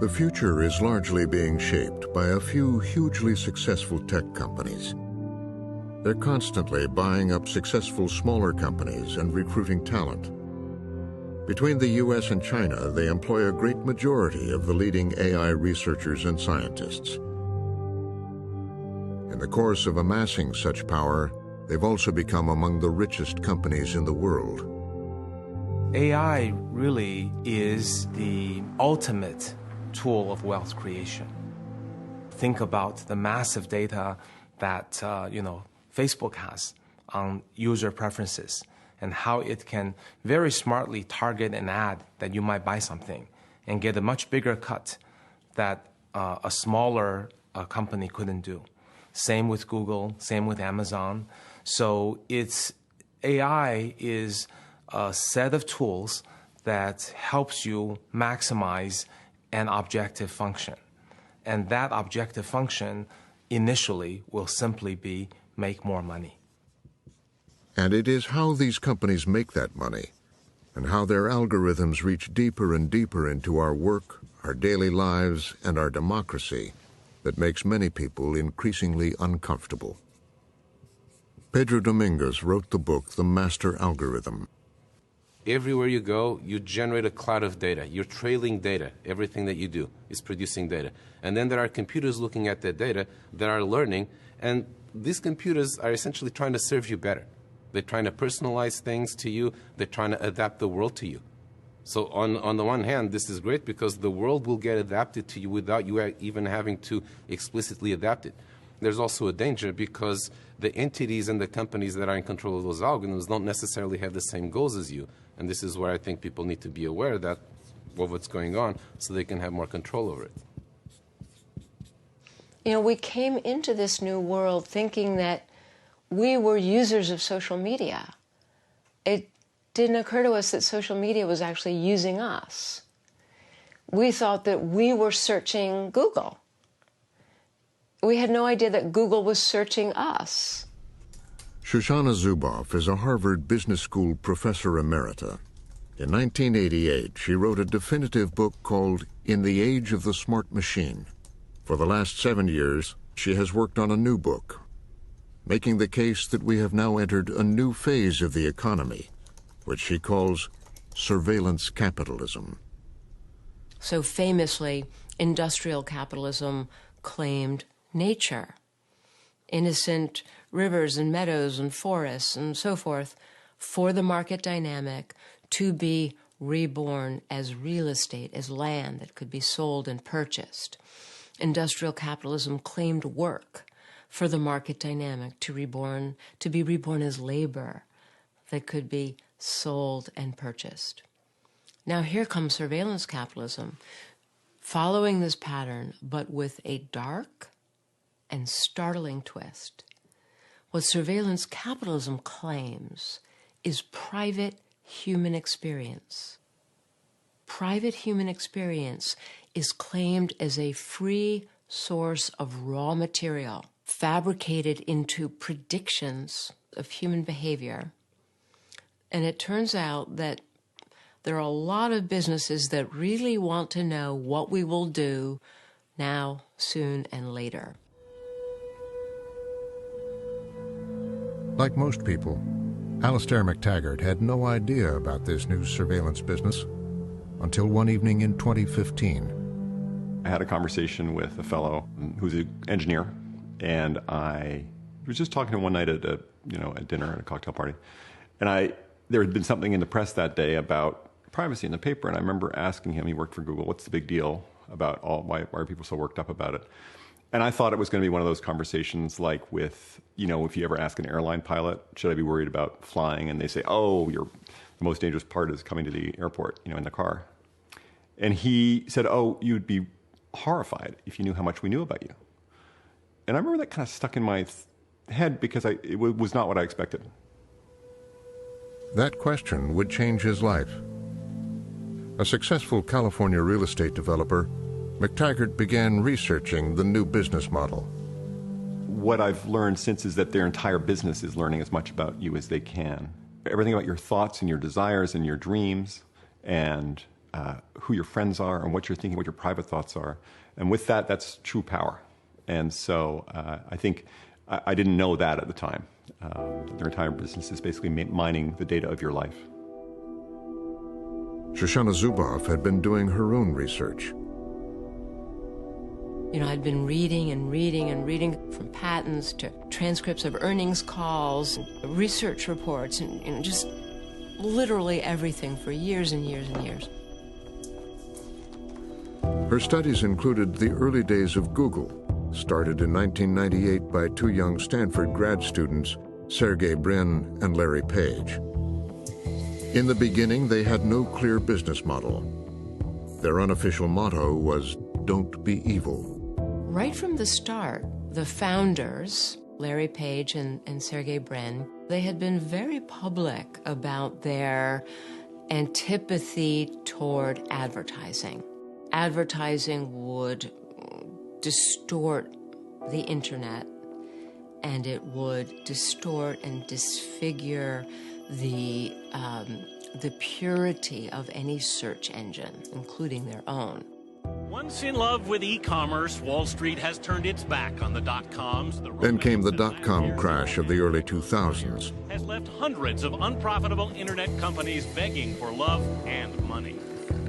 The future is largely being shaped by a few hugely successful tech companies. They're constantly buying up successful smaller companies and recruiting talent. Between the US and China, they employ a great majority of the leading AI researchers and scientists. In the course of amassing such power, they've also become among the richest companies in the world. AI really is the ultimate tool of wealth creation. Think about the massive data that Facebook has on user preferences and how it can very smartly target an ad that you might buy something and get a much bigger cut that a smaller company couldn't do. Same with Google, same with Amazon. So AI is a set of tools that helps you maximize an objective function. And that objective function initially will simply be make more money. And it is how these companies make that money and how their algorithms reach deeper and deeper into our work, our daily lives, and our democracy that makes many people increasingly uncomfortable. Pedro Domingos wrote the book, The Master Algorithm. Everywhere you go, you generate a cloud of data. You're trailing data. Everything that you do is producing data. And then there are computers looking at that data that are learning, and these computers are essentially trying to serve you better. They're trying to personalize things to you. They're trying to adapt the world to you. So on the one hand, this is great because the world will get adapted to you without you even having to explicitly adapt it. There's also a danger because the entities and the companies that are in control of those algorithms don't necessarily have the same goals as you. And this is where I think people need to be aware of what's going on so they can have more control over it. You know, we came into this new world thinking that we were users of social media. It didn't occur to us that social media was actually using us. We thought that we were searching Google. We had no idea that Google was searching us. Shoshana Zuboff is a Harvard Business School professor emerita. In 1988, she wrote a definitive book called In the Age of the Smart Machine. For the last 7 years, she has worked on a new book, making the case that we have now entered a new phase of the economy, which she calls surveillance capitalism. So famously, industrial capitalism claimed nature, innocent rivers and meadows and forests and so forth, for the market dynamic to be reborn as real estate, as land that could be sold and purchased. Industrial capitalism claimed work for the market dynamic to be reborn as labor that could be sold and purchased. Now here comes surveillance capitalism, following this pattern, but with a dark and startling twist. What surveillance capitalism claims is private human experience. Private human experience is claimed as a free source of raw material, fabricated into predictions of human behavior. And it turns out that there are a lot of businesses that really want to know what we will do now, soon, and later. Like most people, Alastair McTaggart had no idea about this new surveillance business until one evening in 2015. I had a conversation with a fellow who's an engineer, and I was just talking to him one night at dinner at a cocktail party, and there had been something in the press that day about privacy in the paper, and I remember asking him, he worked for Google, what's the big deal about why are people so worked up about it? And I thought it was going to be one of those conversations like with, if you ever ask an airline pilot, should I be worried about flying? And they say, oh, the most dangerous part is coming to the airport, in the car. And he said, oh, you'd be horrified if you knew how much we knew about you. And I remember that kind of stuck in my head because it was not what I expected. That question would change his life. A successful California real estate developer, McTaggart began researching the new business model. What I've learned since is that their entire business is learning as much about you as they can. Everything about your thoughts and your desires and your dreams and who your friends are and what you're thinking, what your private thoughts are. And with that, that's true power. And so I think I didn't know that at the time. Their entire business is basically mining the data of your life. Shoshana Zuboff had been doing her own research. You know, I'd been reading and reading and reading, from patents to transcripts of earnings calls, and research reports, and just literally everything for years and years and years. Her studies included the early days of Google, started in 1998 by two young Stanford grad students, Sergey Brin and Larry Page. In the beginning, they had no clear business model. Their unofficial motto was, "Don't be evil." Right from the start, the founders, Larry Page and Sergey Brin, they had been very public about their antipathy toward advertising. Advertising would distort the internet, and it would distort and disfigure the purity of any search engine, including their own. Once in love with e-commerce, Wall Street has turned its back on the dot-coms. Then came the dot-com crash of the early 2000s. Has left hundreds of unprofitable internet companies begging for love and money.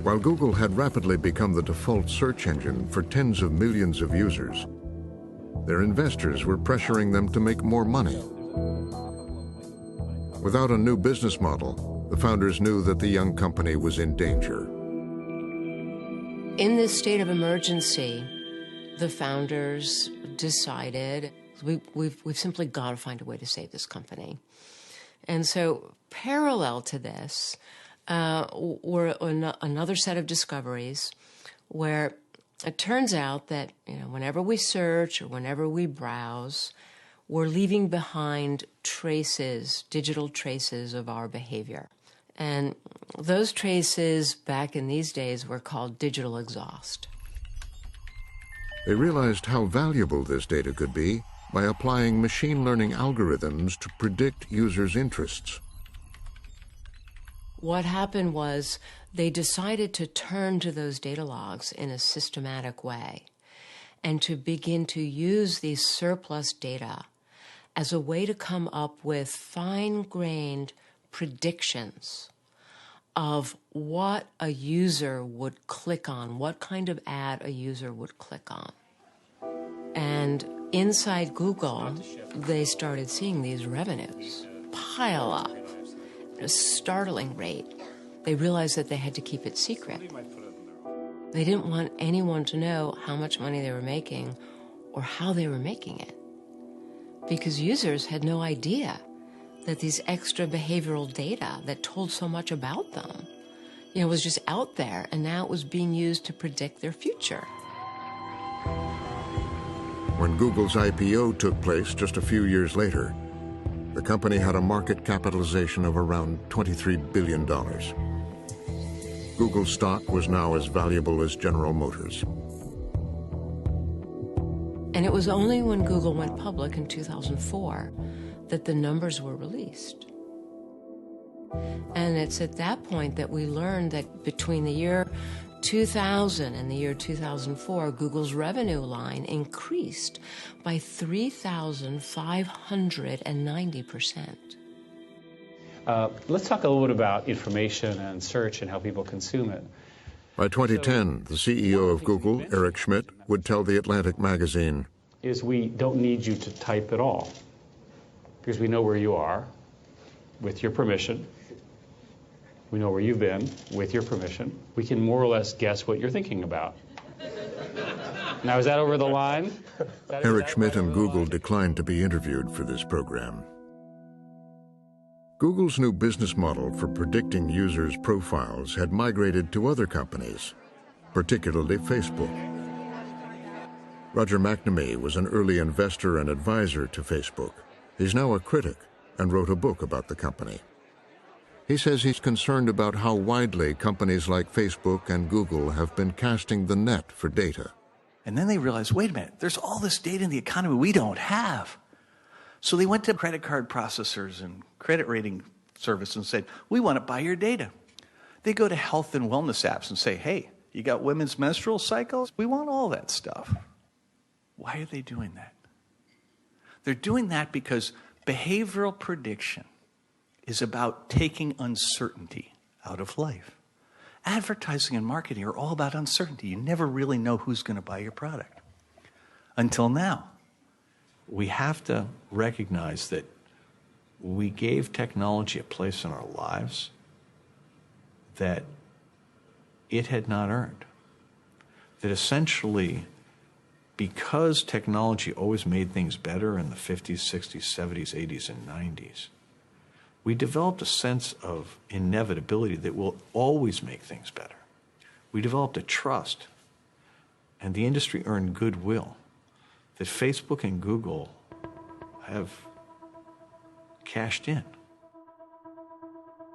While Google had rapidly become the default search engine for tens of millions of users, their investors were pressuring them to make more money. Without a new business model, the founders knew that the young company was in danger. In this state of emergency, the founders decided we've simply got to find a way to save this company. And so parallel to this were another set of discoveries where it turns out that, you know, whenever we search or whenever we browse, we're leaving behind traces, digital traces of our behavior. And those traces back in these days were called digital exhaust. They realized how valuable this data could be by applying machine learning algorithms to predict users' interests. What happened was they decided to turn to those data logs in a systematic way and to begin to use these surplus data as a way to come up with fine-grained predictions of what a user would click on, what kind of ad a user would click on. And inside Google, they started seeing these revenues pile up at a startling rate. They realized that they had to keep it secret. They didn't want anyone to know how much money they were making or how they were making it, because users had no idea that these extra behavioral data that told so much about them, you know, was just out there, and now it was being used to predict their future. When Google's IPO took place just a few years later, the company had a market capitalization of around $23 billion. Google's stock was now as valuable as General Motors. And it was only when Google went public in 2004 that the numbers were released. And it's at that point that we learned that between the year 2000 and the year 2004, Google's revenue line increased by 3,590%. Let's talk a little bit about information and search and how people consume it. By 2010, the CEO of Google, Eric Schmidt, would tell The Atlantic magazine, "Is we don't need you to type at all, because we know where you are, with your permission. We know where you've been, with your permission. We can more or less guess what you're thinking about." Now, is that over the line? Eric Schmidt and Google declined to be interviewed for this program. Google's new business model for predicting users' profiles had migrated to other companies, particularly Facebook. Roger McNamee was an early investor and advisor to Facebook. He's now a critic and wrote a book about the company. He says he's concerned about how widely companies like Facebook and Google have been casting the net for data. And then they realized, wait a minute, there's all this data in the economy we don't have. So they went to credit card processors and credit rating service and said, we want to buy your data. They go to health and wellness apps and say, hey, you got women's menstrual cycles? We want all that stuff. Why are they doing that? They're doing that because behavioral prediction is about taking uncertainty out of life. Advertising and marketing are all about uncertainty. You never really know who's going to buy your product. Until now. We have to recognize that we gave technology a place in our lives that it had not earned. That essentially, because technology always made things better in the 50s, 60s, 70s, 80s, and 90s, we developed a sense of inevitability that will always make things better. We developed a trust, and the industry earned goodwill that Facebook and Google have cashed in.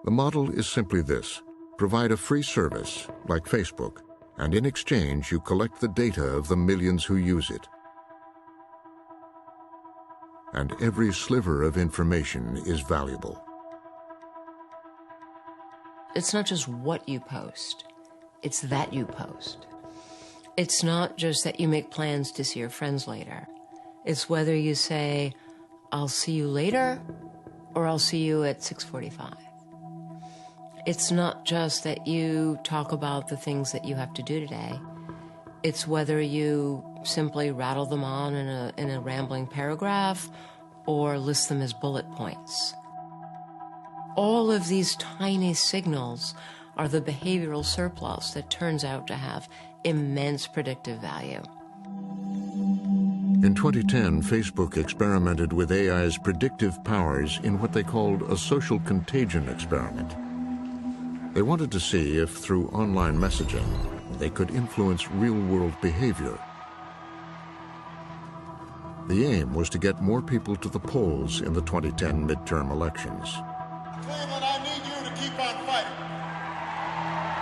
The model is simply this. Provide a free service, like Facebook, and in exchange you collect the data of the millions who use it. And every sliver of information is valuable. It's not just what you post, it's that you post. It's not just that you make plans to see your friends later. It's whether you say, I'll see you later, or I'll see you at 6:45. It's not just that you talk about the things that you have to do today. It's whether you simply rattle them on in a rambling paragraph or list them as bullet points. All of these tiny signals are the behavioral surplus that turns out to have immense predictive value. In 2010, Facebook experimented with AI's predictive powers in what they called a social contagion experiment. They wanted to see if, through online messaging, they could influence real-world behavior. The aim was to get more people to the polls in the 2010 midterm elections. Cleveland, I need you to keep on fighting.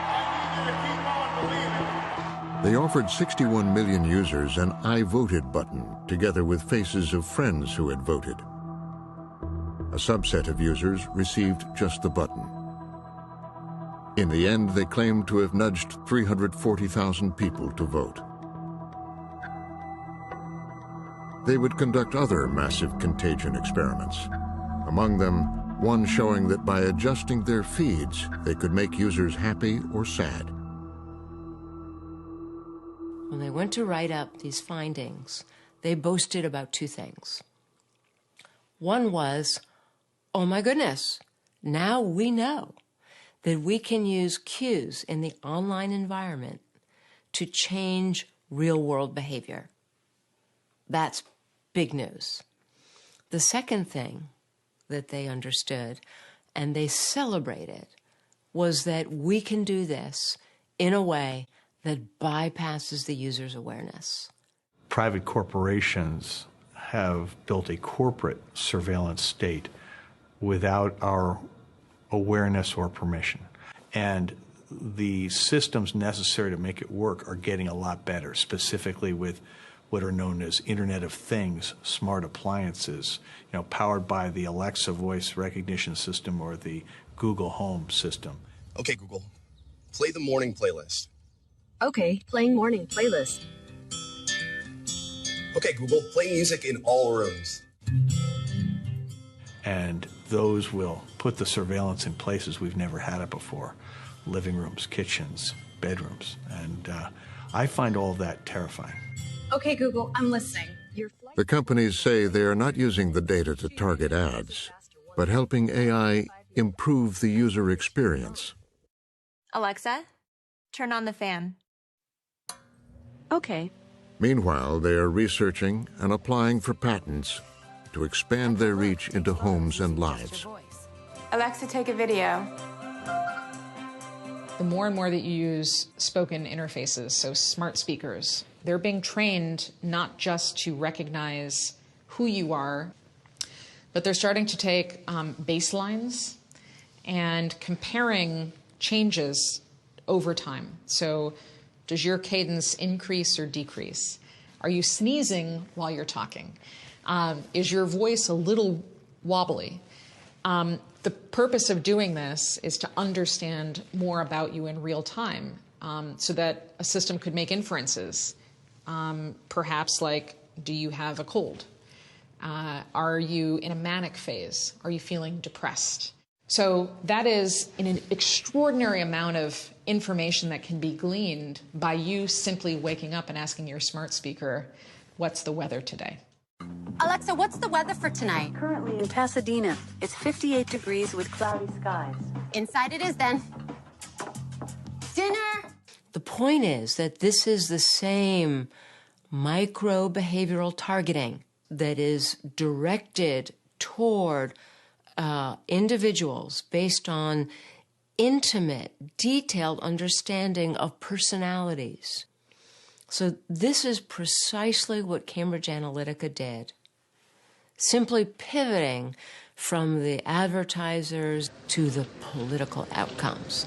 I need you to keep on believing. They offered 61 million users an I voted button, together with faces of friends who had voted. A subset of users received just the button. In the end, they claimed to have nudged 340,000 people to vote. They would conduct other massive contagion experiments. Among them, one showing that by adjusting their feeds, they could make users happy or sad. When they went to write up these findings, they boasted about two things. One was, oh my goodness, now we know that we can use cues in the online environment to change real-world behavior. That's big news. The second thing that they understood and they celebrated was that we can do this in a way that bypasses the user's awareness. Private corporations have built a corporate surveillance state without our awareness or permission. And the systems necessary to make it work are getting a lot better, specifically with what are known as Internet of Things, smart appliances, powered by the Alexa voice recognition system or the Google Home system. Okay, Google, play the morning playlist. Okay, playing morning playlist. Okay, Google, play music in all rooms. And those will put the surveillance in places we've never had it before. Living rooms, kitchens, bedrooms. And I find all of that terrifying. Okay, Google, I'm listening. The companies say they are not using the data to target ads, but helping AI improve the user experience. Alexa, turn on the fan. Okay. Meanwhile, they are researching and applying for patents to expand their reach into homes and lives. Alexa, take a video. The more and more that you use spoken interfaces, so smart speakers, they're being trained not just to recognize who you are, but they're starting to take baselines and comparing changes over time. So does your cadence increase or decrease? Are you sneezing while you're talking? Is your voice a little wobbly? The purpose of doing this is to understand more about you in real time, so that a system could make inferences, perhaps like, do you have a cold? Are you in a manic phase? Are you feeling depressed? So that is an extraordinary amount of information that can be gleaned by you simply waking up and asking your smart speaker, what's the weather today? Alexa, what's the weather for tonight? Currently in Pasadena, it's 58 degrees with cloudy skies. Inside it is then. Dinner! The point is that this is the same micro-behavioral targeting that is directed toward individuals based on intimate, detailed understanding of personalities. So this is precisely what Cambridge Analytica did, simply pivoting from the advertisers to the political outcomes.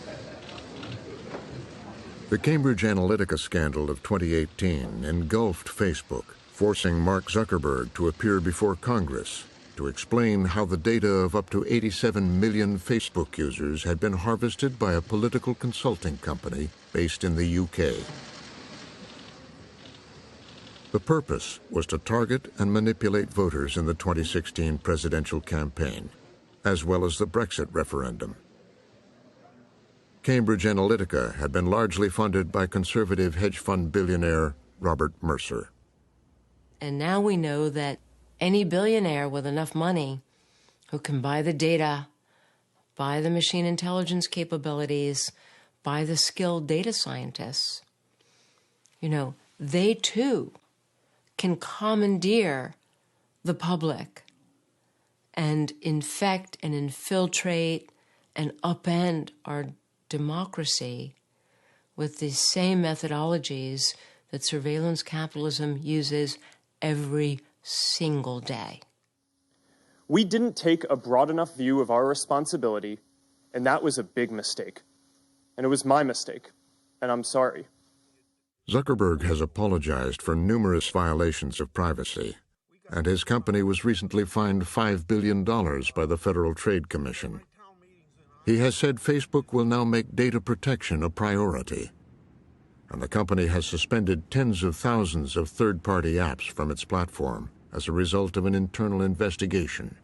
The Cambridge Analytica scandal of 2018 engulfed Facebook, forcing Mark Zuckerberg to appear before Congress to explain how the data of up to 87 million Facebook users had been harvested by a political consulting company based in the UK. The purpose was to target and manipulate voters in the 2016 presidential campaign, as well as the Brexit referendum. Cambridge Analytica had been largely funded by conservative hedge fund billionaire Robert Mercer. And now we know that any billionaire with enough money who can buy the data, buy the machine intelligence capabilities, buy the skilled data scientists, they too can commandeer the public and infect and infiltrate and upend our democracy with the same methodologies that surveillance capitalism uses every single day. We didn't take a broad enough view of our responsibility, and that was a big mistake. And it was my mistake, and I'm sorry. Zuckerberg has apologized for numerous violations of privacy, and his company was recently fined $5 billion by the Federal Trade Commission. He has said Facebook will now make data protection a priority, and the company has suspended tens of thousands of third-party apps from its platform as a result of an internal investigation.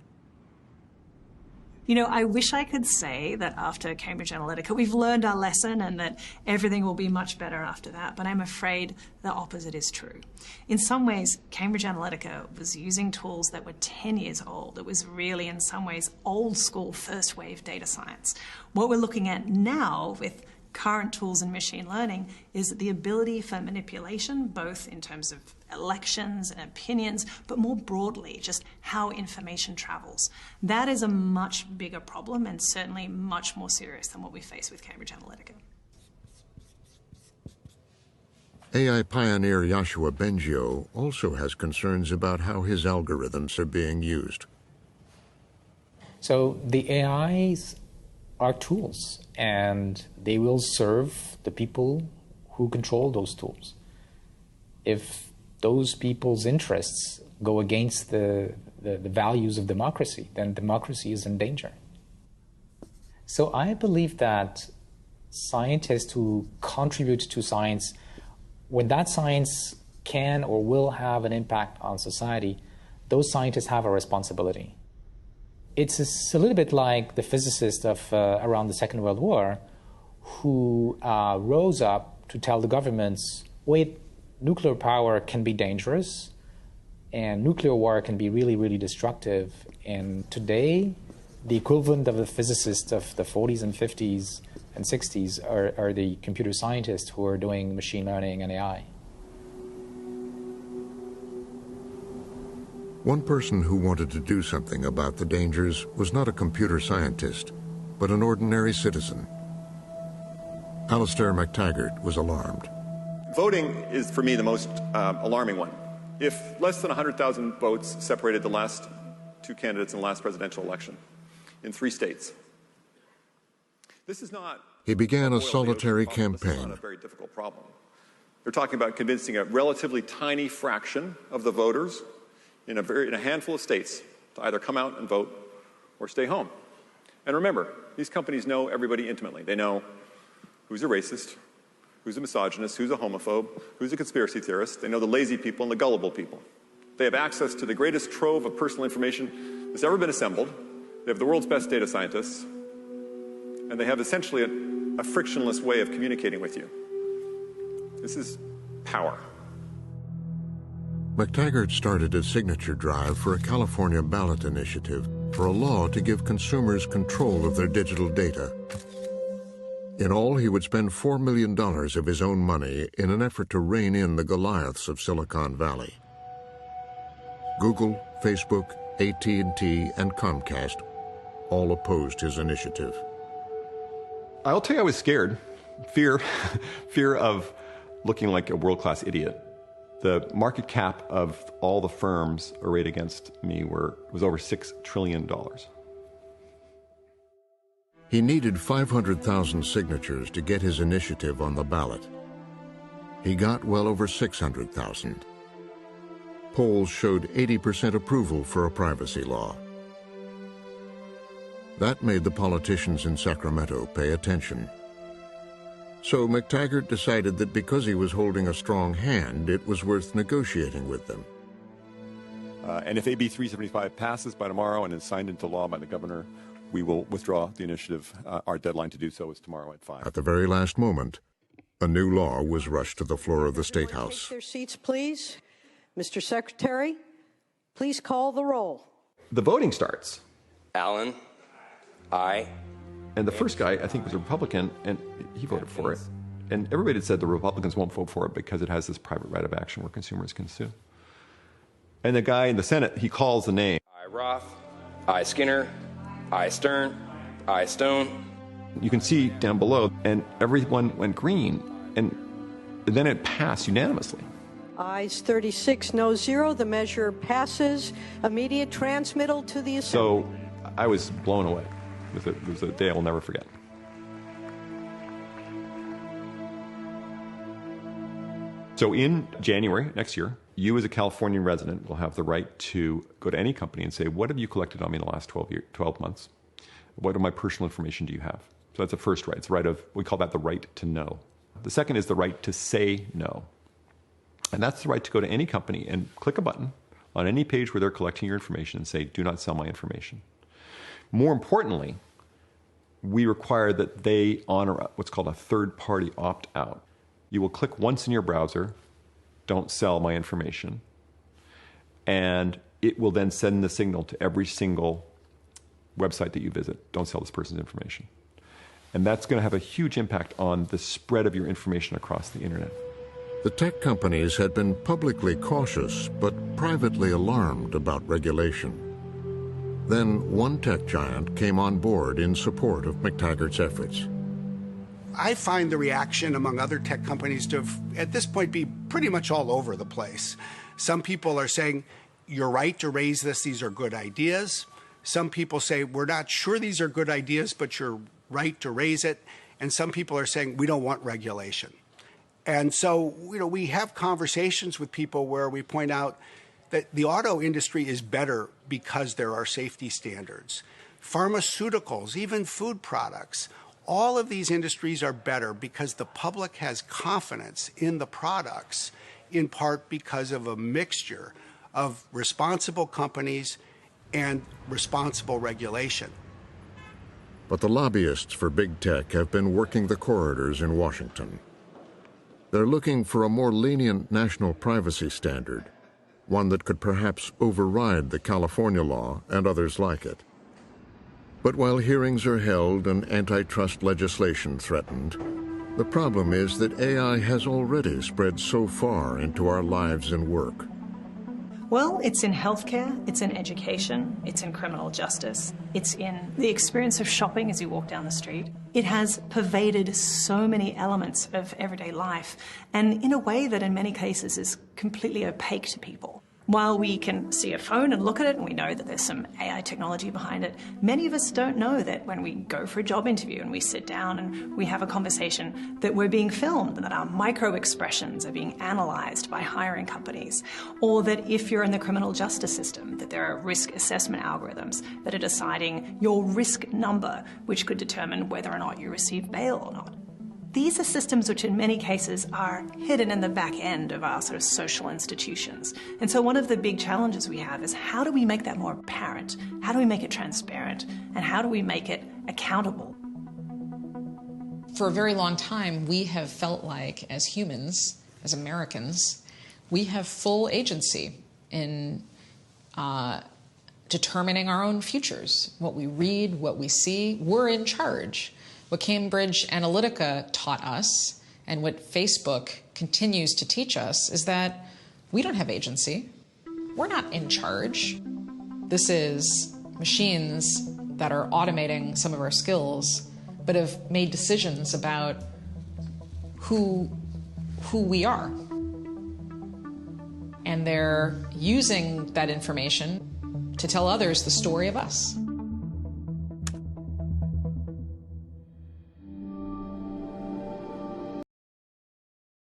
I wish I could say that after Cambridge Analytica, we've learned our lesson and that everything will be much better after that, but I'm afraid the opposite is true. In some ways, Cambridge Analytica was using tools that were 10 years old. It was really, in some ways, old-school first-wave data science. What we're looking at now with current tools in machine learning is the ability for manipulation, both in terms of elections and opinions, but more broadly, just how information travels. That is a much bigger problem and certainly much more serious than what we face with Cambridge Analytica. AI pioneer Yoshua Bengio also has concerns about how his algorithms are being used. So the AIs are tools, and they will serve the people who control those tools. If those people's interests go against the values of democracy, then democracy is in danger. So I believe that scientists who contribute to science, when that science can or will have an impact on society, those scientists have a responsibility. It's a little bit like the physicists of around the Second World War who rose up to tell the governments, wait, nuclear power can be dangerous and nuclear war can be really, really destructive. And today, the equivalent of the physicists of the 40s and 50s and 60s are the computer scientists who are doing machine learning and AI. One person who wanted to do something about the dangers was not a computer scientist, but an ordinary citizen. Alistair McTaggart was alarmed. Voting is, for me, the most alarming one. If less than 100,000 votes separated the last two candidates in the last presidential election in 3 states, this is not... He began a solitary campaign. This is not a very difficult problem. They're talking about convincing a relatively tiny fraction of the voters in a handful of states to either come out and vote or stay home. And remember, these companies know everybody intimately. They know who's a racist, who's a misogynist, who's a homophobe, who's a conspiracy theorist. They know the lazy people and the gullible people. They have access to the greatest trove of personal information that's ever been assembled. They have the world's best data scientists. And they have essentially a frictionless way of communicating with you. This is power. McTaggart started a signature drive for a California ballot initiative for a law to give consumers control of their digital data. In all, he would spend $4 million of his own money in an effort to rein in the Goliaths of Silicon Valley. Google, Facebook, AT&T, and Comcast all opposed his initiative. I'll tell you I was scared. Fear of looking like a world-class idiot. The market cap of all the firms arrayed against me was over $6 trillion. He needed 500,000 signatures to get his initiative on the ballot. He got well over 600,000. Polls showed 80% approval for a privacy law. That made the politicians in Sacramento pay attention. So McTaggart decided that because he was holding a strong hand, it was worth negotiating with them. And if AB 375 passes by tomorrow and is signed into law by the governor, we will withdraw the initiative. Our deadline to do so is tomorrow at 5. At the very last moment, a new law was rushed to the floor of the State House. Take their seats, please. Mr. Secretary, please call the roll. The voting starts. Allen, aye. And the first guy, I think, was a Republican, and he voted for it. And everybody had said the Republicans won't vote for it because it has this private right of action where consumers can sue. And the guy in the Senate, he calls the name. Aye Roth, aye Skinner, aye Stern, aye Stone. You can see down below, and everyone went green, and then it passed unanimously. Ayes 36, no 0. The measure passes. Immediate transmittal to the Assembly. So I was blown away. It was a day I will never forget. So in January next year, you as a Californian resident will have the right to go to any company and say, what have you collected on me in the last 12 months? What of my personal information do you have? So that's the first right. It's the right of, we call that the right to know. The second is the right to say no. And that's the right to go to any company and click a button on any page where they're collecting your information and say, do not sell my information. More importantly, we require that they honor what's called a third-party opt-out. You will click once in your browser, don't sell my information, and it will then send the signal to every single website that you visit, don't sell this person's information. And that's going to have a huge impact on the spread of your information across the internet. The tech companies had been publicly cautious, but privately alarmed about regulation. Then one tech giant came on board in support of McTaggart's efforts. I find the reaction among other tech companies to, at this point, be pretty much all over the place. Some people are saying, you're right to raise this, these are good ideas. Some people say, we're not sure these are good ideas, but you're right to raise it. And some people are saying, we don't want regulation. And so, we have conversations with people where we point out that the auto industry is better because there are safety standards. Pharmaceuticals, even food products, all of these industries are better because the public has confidence in the products, in part because of a mixture of responsible companies and responsible regulation. But the lobbyists for big tech have been working the corridors in Washington. They're looking for a more lenient national privacy standard, one that could perhaps override the California law and others like it. But while hearings are held and antitrust legislation threatened, the problem is that AI has already spread so far into our lives and work. Well, it's in healthcare, it's in education, it's in criminal justice, it's in the experience of shopping as you walk down the street. It has pervaded so many elements of everyday life, and in a way that in many cases is completely opaque to people. While we can see a phone and look at it and we know that there's some AI technology behind it, many of us don't know that when we go for a job interview and we sit down and we have a conversation that we're being filmed and that our micro expressions are being analysed by hiring companies, or that if you're in the criminal justice system, that there are risk assessment algorithms that are deciding your risk number, which could determine whether or not you receive bail or not. These are systems which in many cases are hidden in the back end of our sort of social institutions. And so one of the big challenges we have is how do we make that more apparent? How do we make it transparent? And how do we make it accountable? For a very long time, we have felt like, as humans, as Americans, we have full agency in determining our own futures. What we read, what we see, we're in charge. What Cambridge Analytica taught us, and what Facebook continues to teach us, is that we don't have agency. We're not in charge. This is machines that are automating some of our skills, but have made decisions about who we are. And they're using that information to tell others the story of us.